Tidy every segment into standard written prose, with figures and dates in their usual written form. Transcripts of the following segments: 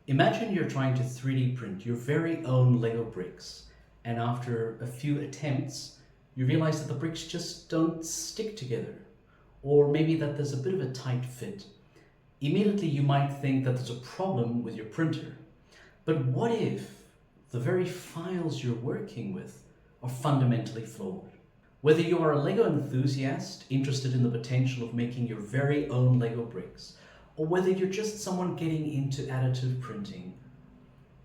Imagine you're trying to 3D print your very own Lego bricks, and after a few attempts, you realize that the bricks just don't stick together, or maybe that there's a bit of a tight fit. Immediately, you might think that there's a problem with your printer. But what if the very files you're working with are fundamentally flawed? Whether you are a Lego enthusiast interested in the potential of making your very own Lego bricks, or whether you're just someone getting into additive printing,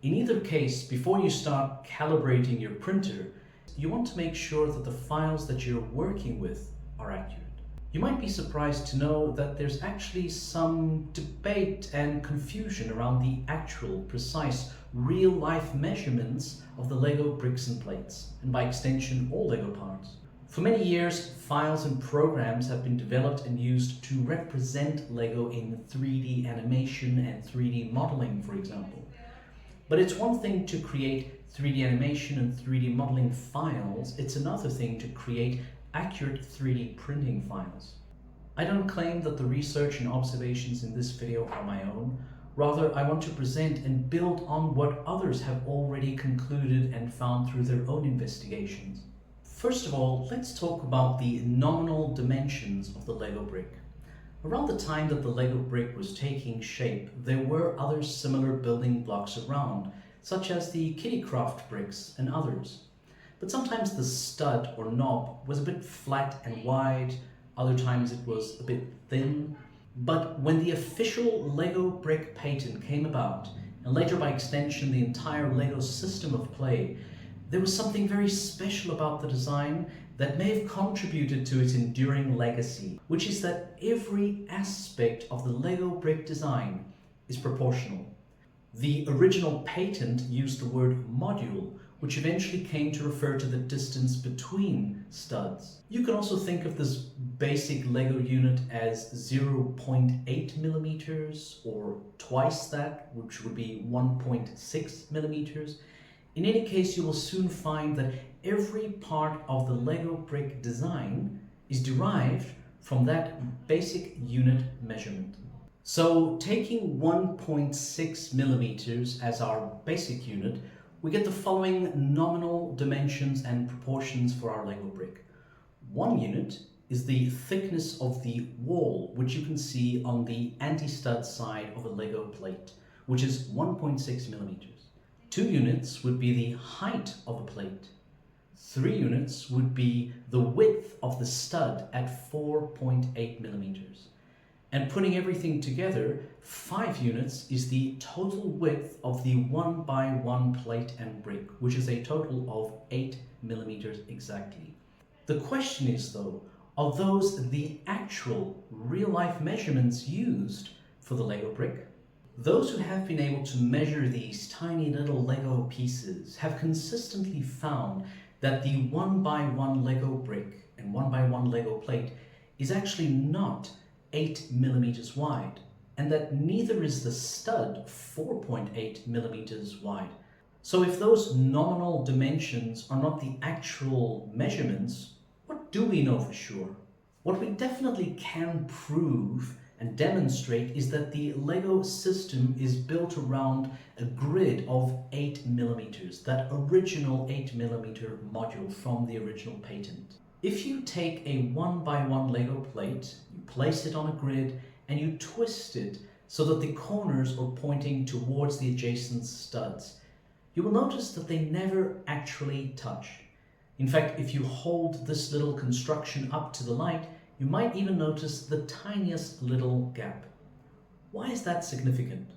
in either case, before you start calibrating your printer, you want to make sure that the files that you're working with are accurate. You might be surprised to know that there's actually some debate and confusion around the actual, precise, real-life measurements of the Lego bricks and plates, and by extension, all Lego parts. For many years, files and programs have been developed and used to represent Lego in 3D animation and 3D modeling, for example. But it's one thing to create 3D animation and 3D modeling files, it's another thing to create accurate 3D printing files. I don't claim that the research and observations in this video are my own. Rather, I want to present and build on what others have already concluded and found through their own investigations. First of all, let's talk about the nominal dimensions of the Lego brick. Around the time that the Lego brick was taking shape, there were other similar building blocks around, such as the Kittycraft bricks and others. But sometimes the stud or knob was a bit flat and wide, other times it was a bit thin. But when the official Lego brick patent came about, and later by extension the entire Lego system of play, there was something very special about the design that may have contributed to its enduring legacy, which is that every aspect of the Lego brick design is proportional. The original patent used the word module, which eventually came to refer to the distance between studs. You can also think of this basic Lego unit as 0.8 millimeters, or twice that, which would be 1.6 millimeters. In any case, you will soon find that every part of the Lego brick design is derived from that basic unit measurement. So taking 1.6 millimeters as our basic unit, we get the following nominal dimensions and proportions for our Lego brick. 1 unit is the thickness of the wall, which you can see on the anti-stud side of a Lego plate, which is 1.6 millimeters. 2 units would be the height of a plate. 3 units would be the width of the stud at 4.8 millimeters. And putting everything together, 5 units is the total width of the 1x1 plate and brick, which is a total of 8 millimeters exactly. The question is though, are those the actual real-life measurements used for the Lego brick? Those who have been able to measure these tiny little Lego pieces have consistently found that the 1x1 Lego brick and 1x1 Lego plate is actually not 8 millimeters wide, and that neither is the stud 4.8 millimeters wide. So if those nominal dimensions are not the actual measurements, what do we know for sure? What we definitely can prove and demonstrate is that the Lego system is built around a grid of 8 millimeters, that original 8 millimeter module from the original patent. If you take a 1x1 Lego plate, you place it on a grid and you twist it so that the corners are pointing towards the adjacent studs, you will notice that they never actually touch. In fact, if you hold this little construction up to the light, you might even notice the tiniest little gap. Why is that significant?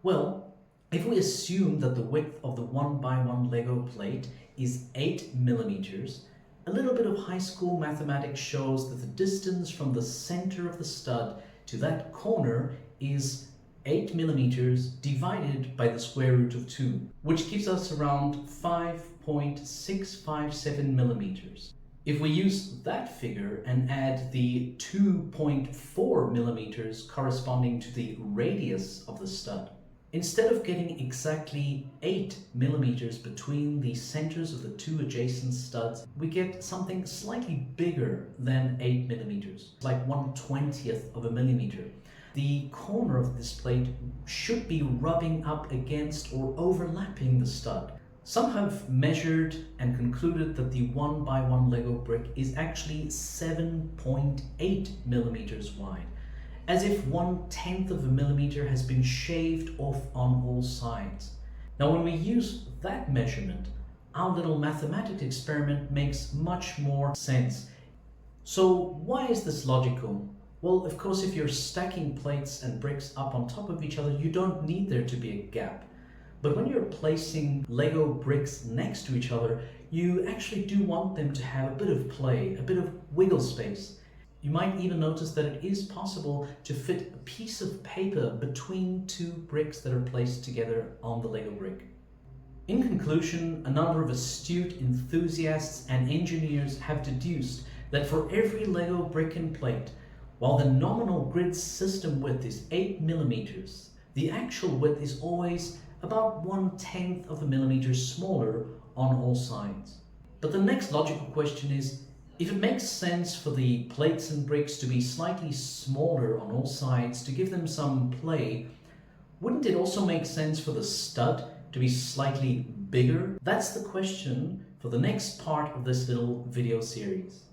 Well, if we assume that the width of the 1x1 Lego plate is 8 millimeters, a little bit of high school mathematics shows that the distance from the center of the stud to that corner is 8 millimeters divided by the square root of 2, which gives us around 5.657 millimeters. If we use that figure and add the 2.4 millimeters corresponding to the radius of the stud, instead of getting exactly 8 millimeters between the centers of the 2 adjacent studs, we get something slightly bigger than 8 millimeters, like 1/20th of a millimeter. the corner of this plate should be rubbing up against or overlapping the stud. Some have measured and concluded that the 1x1 Lego brick is actually 7.8 millimeters wide, as if 1/10 of a millimeter has been shaved off on all sides. Now, when we use that measurement, our little mathematics experiment makes much more sense. So why is this logical? Well, of course, if you're stacking plates and bricks up on top of each other, you don't need there to be a gap. But when you're placing Lego bricks next to each other, you actually do want them to have a bit of play, a bit of wiggle space. You might even notice that it is possible to fit a piece of paper between two bricks that are placed together on the Lego brick. In conclusion, a number of astute enthusiasts and engineers have deduced that for every Lego brick and plate, while the nominal grid system width is 8 millimeters, the actual width is always about 1/10 of a millimeter smaller on all sides. But the next logical question is, if it makes sense for the plates and bricks to be slightly smaller on all sides to give them some play, wouldn't it also make sense for the stud to be slightly bigger? That's the question for the next part of this little video series.